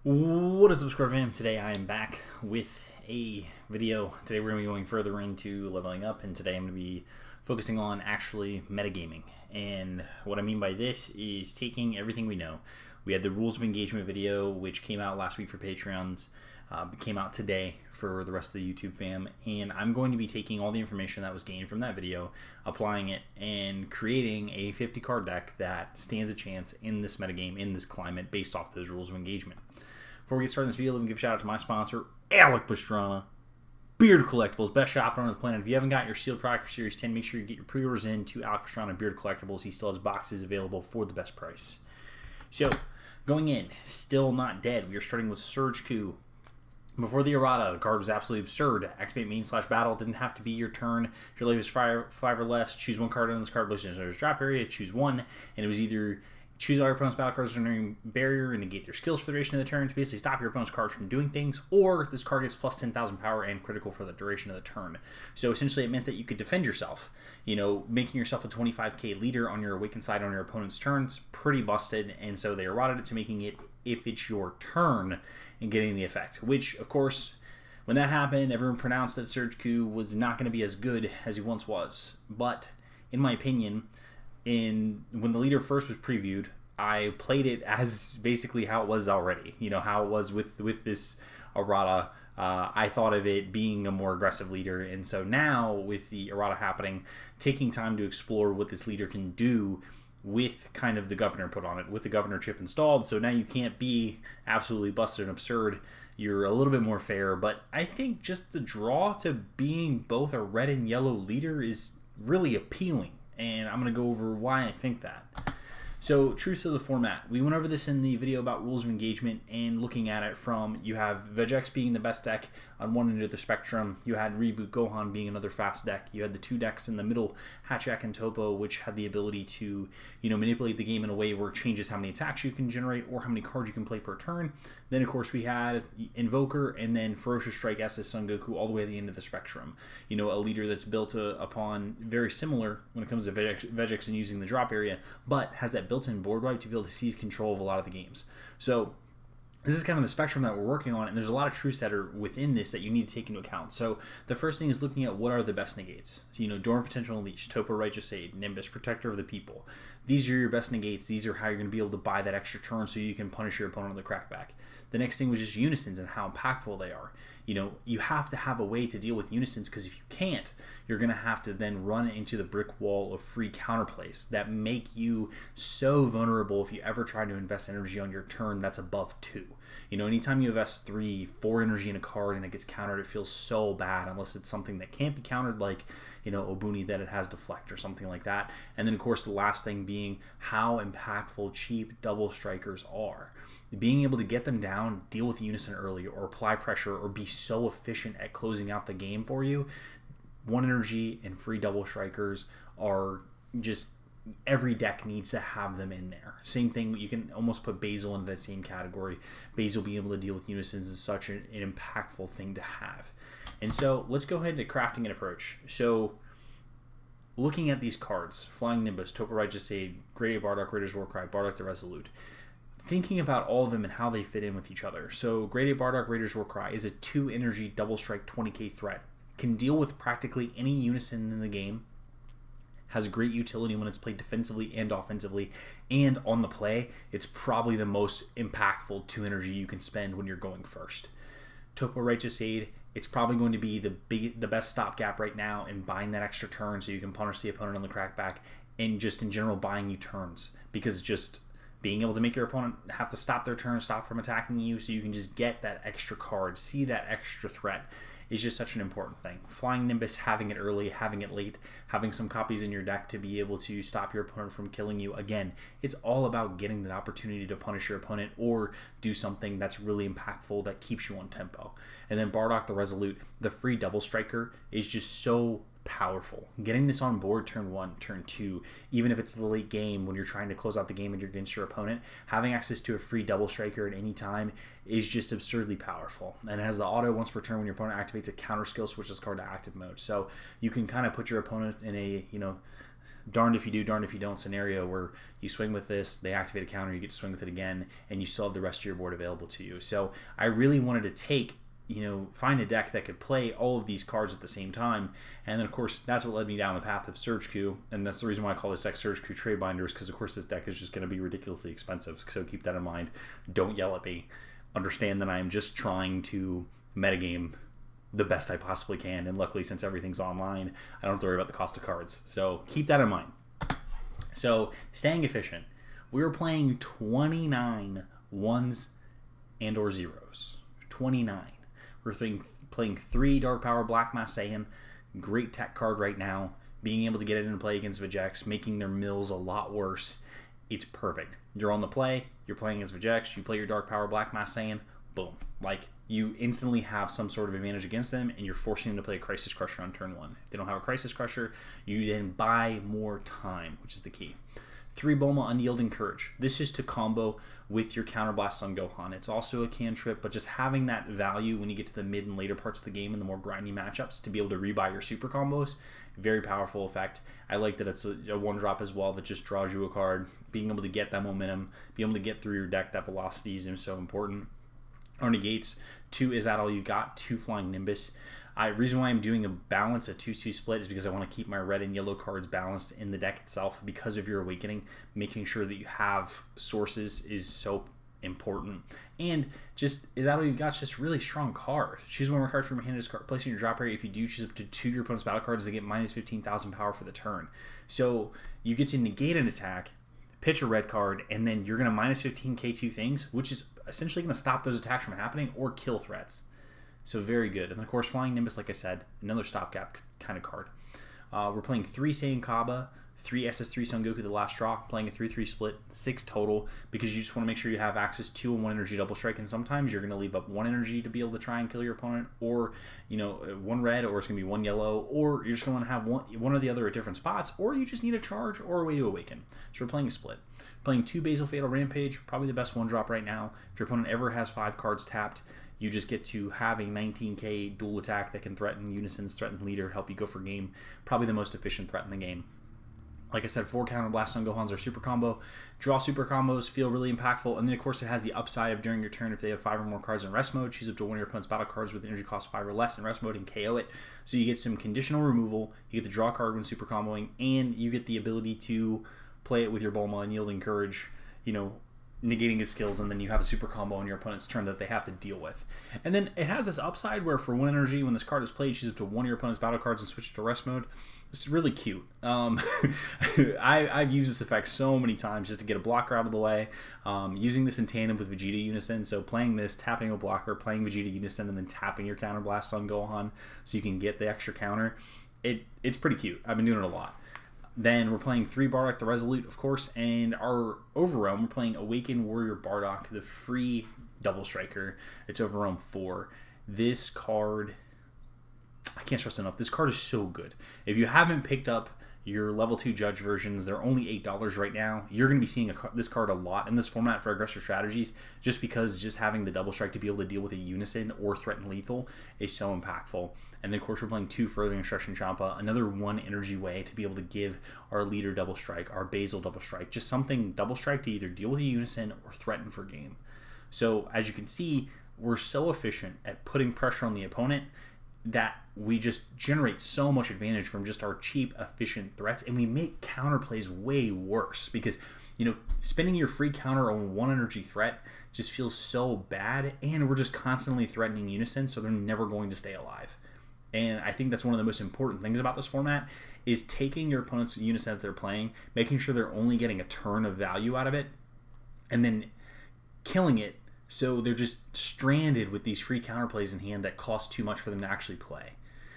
What is up, Square fam? Today I am back with a video. Today we're going to be going further into leveling up, and today I'm going to be focusing on actually metagaming. And what I mean by this is taking everything we know. We had the rules of engagement video, which came out last week for Patreons, came out today for the rest of the YouTube fam, and I'm going to be taking all the information that was gained from that video, applying it, and creating a 50 card deck that stands a chance in this metagame, in this climate, based off those rules of engagement. Before we get started in this video, let me give a shout out to my sponsor, Alec Pastrana, Beard Collectibles, best shop on the planet. If you haven't got your sealed product for Series 10, make sure you get your pre-orders in to Alec Pastrana Beard Collectibles. He still has boxes available for the best price. So, going in, still not dead. We are starting with Surgeku. Before the errata, the card was absolutely absurd. Activate main/battle. Didn't have to be your turn. If your life is five or less, choose one card on this card placed in your drop area, choose one, and it was either choose all your opponent's battle cards during barrier and negate their skills for the duration of the turn to basically stop your opponent's cards from doing things, or this card gets plus 10,000 power and critical for the duration of the turn. So essentially it meant that you could defend yourself. You know, making yourself a 25k leader on your awakened side on your opponent's turns, pretty busted, and so they eroded it to making it if it's your turn and getting the effect, which of course, when that happened, everyone pronounced that Surgeku was not going to be as good as he once was. But in my opinion, when the leader first was previewed, I played it as basically how it was already. You know, how it was with this errata. I thought of it being a more aggressive leader, and so now with the errata happening, taking time to explore what this leader can do with kind of the governor put on it, with the governor chip installed. So now you can't be absolutely busted and absurd. You're a little bit more fair, but I think just the draw to being both a red and yellow leader is really appealing, and I'm going to go over why I think that. So, truths of the format. We went over this in the video about rules of engagement and looking at it from, you have Vegex being the best deck on one end of the spectrum, you had Reboot Gohan being another fast deck, you had the two decks in the middle, Hatchak and Topo, which had the ability to, manipulate the game in a way where it changes how many attacks you can generate or how many cards you can play per turn. Then, of course, we had Invoker and then Ferocious Strike SS Son Goku all the way at the end of the spectrum. A leader that's built upon very similar when it comes to Vegex and using the drop area, but has that built-in board wipe to be able to seize control of a lot of the games. So this is kind of the spectrum that we're working on, and there's a lot of truths that are within this that you need to take into account. So the first thing is looking at what are the best negates. Dormant Potential Unleashed, Topo Righteous Aid, Nimbus, Protector of the People. These are your best negates. These are how you're going to be able to buy that extra turn so you can punish your opponent on the crackback. The next thing was just unisons and how impactful they are. You have to have a way to deal with unisons, because if you can't, you're going to have to then run into the brick wall of free counterplays that make you so vulnerable if you ever try to invest energy on your turn that's above 2. Anytime you invest 3, 4 energy in a card and it gets countered, it feels so bad unless it's something that can't be countered, like, Obuni, that it has deflect or something like that. And then, of course, the last thing being how impactful cheap double strikers are. Being able to get them down, deal with unison early, or apply pressure, or be so efficient at closing out the game for you. 1 energy and free double strikers are just, every deck needs to have them in there. Same thing, you can almost put Basil into that same category. Basil being able to deal with unisons is such an impactful thing to have. And so let's go ahead to crafting an approach. So looking at these cards, Flying Nimbus, Topo Righteous Aid, Great Ape Bardock, Raiders Warcry, Bardock the Resolute, thinking about all of them and how they fit in with each other. So Great Ape Bardock, Raiders Warcry is a 2 energy double strike 20k threat. Can deal with practically any unison in the game. Has great utility when it's played defensively and offensively. And on the play, it's probably the most impactful 2 energy you can spend when you're going first. Topo Righteous Aid, it's probably going to be the best stopgap right now in buying that extra turn so you can punish the opponent on the crackback, and just in general buying you turns, because just being able to make your opponent have to stop their turn, stop from attacking you, so you can just get that extra card, see that extra threat, is just such an important thing. Flying Nimbus, having it early, having it late, having some copies in your deck to be able to stop your opponent from killing you. Again, it's all about getting the opportunity to punish your opponent or do something that's really impactful that keeps you on tempo. And then Bardock the Resolute, the free double striker, is just so powerful. Getting this on board turn 1, turn 2, even if it's the late game when you're trying to close out the game and you're against your opponent, having access to a free double striker at any time is just absurdly powerful. And it has the auto once per turn when your opponent activates a counter skill, switch this card to active mode. So you can kind of put your opponent in a, darned if you do, darned if you don't scenario where you swing with this, they activate a counter, you get to swing with it again, and you still have the rest of your board available to you. So I really wanted to find a deck that could play all of these cards at the same time. And then, of course, that's what led me down the path of Surgeku. And that's the reason why I call this deck Surgeku TRADEBINDER, because, of course, this deck is just going to be ridiculously expensive. So keep that in mind. Don't yell at me. Understand that I am just trying to metagame the best I possibly can. And luckily, since everything's online, I don't have to worry about the cost of cards. So keep that in mind. So staying efficient. We were playing 29 ones and or zeros. 29. We're playing 3 Dark Power Black Mass Saiyan. Great tech card right now. Being able to get it into play against Vegeks, making their mills a lot worse. It's perfect. You're on the play. You're playing against Vegeks. You play your Dark Power Black Mass Saiyan. Boom. Like, you instantly have some sort of advantage against them, and you're forcing them to play a Crisis Crusher on turn 1. If they don't have a Crisis Crusher, you then buy more time, which is the key. 3 Bulma Unyielding Courage. This is to combo with your Counterblast on Gohan. It's also a cantrip, but just having that value when you get to the mid and later parts of the game and the more grindy matchups to be able to rebuy your super combos, very powerful effect. I like that it's a 1-drop as well that just draws you a card. Being able to get that momentum, being able to get through your deck, that velocity is so important. Our negates, 2 Is That All You Got? 2 Flying Nimbus. Reason why I'm doing a balance, a 2-2 split, is because I want to keep my red and yellow cards balanced in the deck itself because of your Awakening. Making sure that you have sources is so important. And just, Is That All You Got? Just really strong card. Choose 1 more card from your hand to discard, place in your drop area. If you do, choose up to 2 of your opponent's battle cards to get minus 15,000 power for the turn. So you get to negate an attack, pitch a red card, and then you're going to minus 15k 2 things, which is essentially going to stop those attacks from happening or kill threats. So very good. And then, of course, Flying Nimbus, like I said, another stopgap kind of card. We're playing 3 Saiyan Kaba, 3 SS3 Son Goku, the last draw, playing a 3-3 split, 6 total, because you just want to make sure you have access to a 1 energy double strike, and sometimes you're going to leave up 1 energy to be able to try and kill your opponent, or 1 red, or it's going to be 1 yellow, or you're just going to have one or the other at different spots, or you just need a charge or a way to awaken. So we're playing a split. Playing 2 Basil Fatal Rampage, probably the best 1-drop right now. If your opponent ever has 5 cards tapped, you just get to have a 19k dual attack that can threaten Unisons, threaten Leader, help you go for game. Probably the most efficient threat in the game. Like I said, 4 Counterblast on Gohan's are super combo. Draw super combos feel really impactful. And then, of course, it has the upside of during your turn, if they have 5 or more cards in rest mode, choose up to 1 of your opponent's battle cards with energy cost 5 or less in rest mode and KO it. So you get some conditional removal, you get the draw card when super comboing, and you get the ability to play it with your Bulma Unyielding Courage, negating his skills, and then you have a super combo on your opponent's turn that they have to deal with. And then it has this upside where for 1 energy, when this card is played, choose up to 1 of your opponent's battle cards and switch to rest mode. It's really cute. I've used this effect so many times just to get a blocker out of the way. Using this in tandem with Vegeta Unison. So playing this, tapping a blocker, playing Vegeta Unison, and then tapping your Counterblast on Gohan so you can get the extra counter. It's pretty cute. I've been doing it a lot. Then we're playing 3 Bardock the Resolute, of course, and our Overrealm, we're playing Awakened Warrior Bardock, the free double striker. It's Overrealm 4. This card, I can't stress enough, this card is so good. If you haven't picked up your level 2 Judge versions, they're only $8 right now. You're going to be seeing this card a lot in this format for aggressive strategies, just because just having the double strike to be able to deal with a Unison or threaten lethal is so impactful. And then, of course, we're playing 2 Further Instruction Champa, another 1 energy way to be able to give our leader double strike, our Basil double strike, just something double strike to either deal with a Unison or threaten for game. So, as you can see, we're so efficient at putting pressure on the opponent that we just generate so much advantage from just our cheap, efficient threats, and we make counterplays way worse because, spending your free counter on 1 energy threat just feels so bad, and we're just constantly threatening Unison, so they're never going to stay alive. And I think that's one of the most important things about this format is taking your opponent's Unison that they're playing, making sure they're only getting a turn of value out of it, and then killing it so they're just stranded with these free counterplays in hand that cost too much for them to actually play.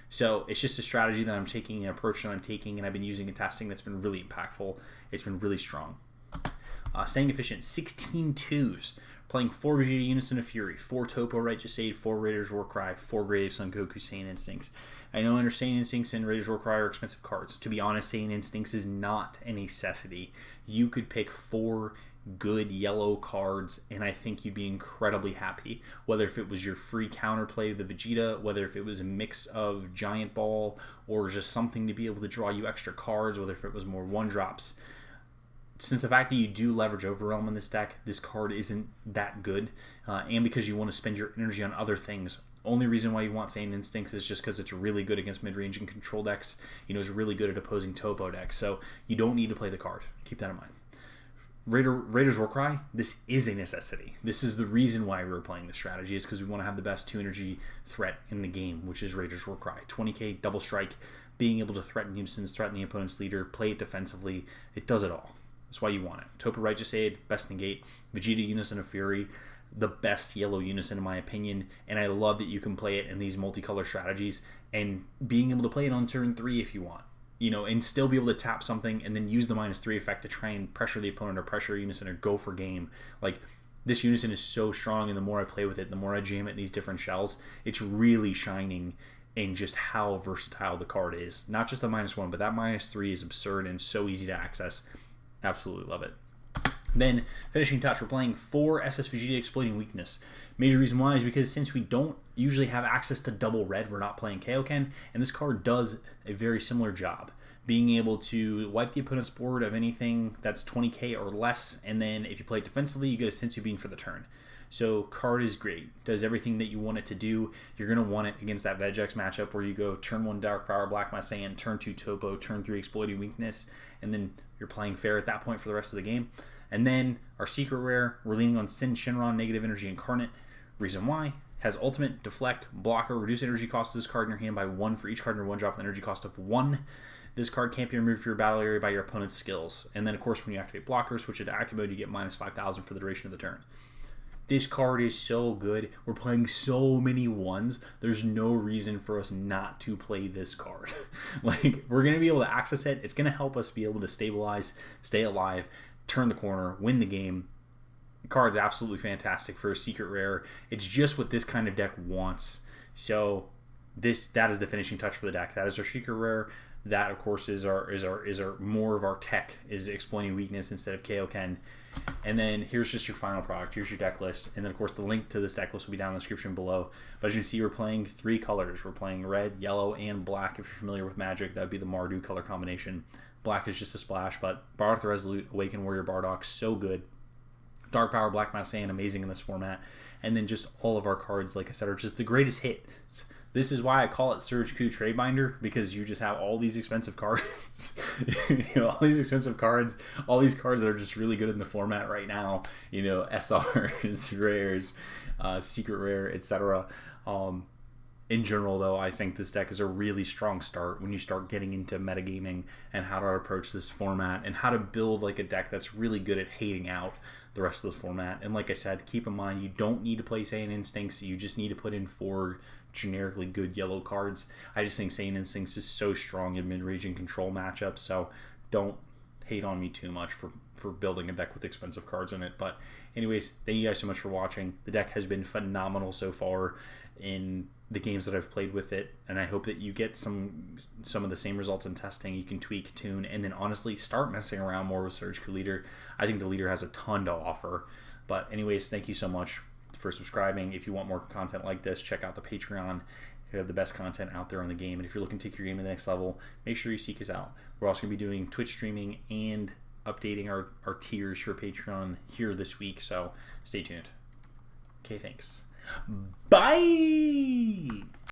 So it's just a strategy that I'm taking, an approach that I'm taking, and I've been using in testing that's been really impactful. It's been really strong. Staying efficient, 16 twos. Playing 4 Vegeta Unison of Fury, 4 Topo Righteous Aid, 4 Raiders Warcry, 4 Grave Son Goku Saiyan Instincts. I know Saiyan Instincts and Raiders Warcry are expensive cards. To be honest, Saiyan Instincts is not a necessity. You could pick 4 good yellow cards, and I think you'd be incredibly happy. Whether if it was your free counterplay of the Vegeta, whether if it was a mix of Giant Ball, or just something to be able to draw you extra cards, whether if it was more one-drops. Since the fact that you do leverage Overwhelm in this deck, this card isn't that good, and because you want to spend your energy on other things. Only reason why you want Saiyan Instincts is just because it's really good against mid-range and control decks. You know, it's really good at opposing Topo decks, so you don't need to play the card. Keep that in mind. Raiders Warcry, this is a necessity. This is the reason why we were playing this strategy, is because we want to have the best 2-energy threat in the game, which is Raiders Warcry. 20k, double strike, being able to threaten unisons, threaten the opponent's leader, play it defensively. It does it all. That's why you want it. Topo Righteous Aid, best negate. Vegeta Unison of Fury, the best yellow unison in my opinion, and I love that you can play it in these multicolor strategies and being able to play it on turn 3 if you want, you know, and still be able to tap something and then use the -3 effect to try and pressure the opponent or pressure unison or go for game. Like, this unison is so strong, and the more I play with it, the more I jam it in these different shells, it's really shining in just how versatile the card is. Not just the -1, but that -3 is absurd and so easy to access. Absolutely love it. Then, finishing touch, we're playing 4 SS Vegeta Exploiting Weakness. Major reason why is because since we don't usually have access to double red, we're not playing Kaioken, and this card does a very similar job. Being able to wipe the opponent's board of anything that's 20k or less, and then if you play it defensively, you get a Sensu Bean for the turn. So, card is great. Does everything that you want it to do. You're going to want it against that Vegex matchup where you go turn 1 Dark Power Black Saiyan, turn 2 Topo, turn 3 Exploiting Weakness, and then you're playing fair at that point for the rest of the game. And then our secret rare, we're leaning on Sin Shinron, Negative Energy Incarnate. Reason why, has ultimate, deflect, blocker, reduce energy cost of this card in your hand by 1 for each card in your 1-drop with energy cost of 1. This card can't be removed from your battle area by your opponent's skills. And then, of course, when you activate blocker, switch it to active mode, you get -5,000 for the duration of the turn. This card is so good. We're playing so many ones. There's no reason for us not to play this card. Like, we're going to be able to access it. It's going to help us be able to stabilize, stay alive, turn the corner, win the game. The card's absolutely fantastic for a secret rare. It's just what this kind of deck wants. So that is the finishing touch for the deck. That is our secret rare. That, of course, is our more of our tech, is Exploiting Weakness instead of Kaioken. And then here's just your final product. Here's your deck list. And then, of course, the link to this deck list will be down in the description below. But as you can see, we're playing 3 colors. We're playing red, yellow, and black. If you're familiar with Magic, that would be the Mardu color combination. Black is just a splash, but Bardock the Resolute, Awakened Warrior Bardock, so good. Dark Power Black Saiyan, amazing in this format. And then just all of our cards, like I said, are just the greatest hits. This is why I call it Surgeku TRADEBINDER, because you just have all these expensive cards. You know, all these expensive cards, all these cards that are just really good in the format right now. You know, SRs, rares, secret rare, etc. In general, though, I think this deck is a really strong start when you start getting into metagaming and how to approach this format and how to build like a deck that's really good at hating out the rest of the format. And like I said, keep in mind, you don't need to play Saiyan Instincts. You just need to put in 4 generically good yellow cards. I just think Saiyan Instincts is so strong in mid-range and control matchups, so don't hate on me too much for building a deck with expensive cards in it. But anyways, thank you guys so much for watching. The deck has been phenomenal so far in the games that I've played with it, and I hope that you get some of the same results in testing. You can tweak, tune, and then honestly start messing around more with Surgeku Leader. I think the Leader has a ton to offer. But anyways, thank you so much for subscribing. If you want more content like this, check out the Patreon. We have the best content out there on the game, and if you're looking to take your game to the next level, make sure you seek us out. We're also going to be doing Twitch streaming and updating our tiers for Patreon here this week, so stay tuned. Okay, thanks. Bye!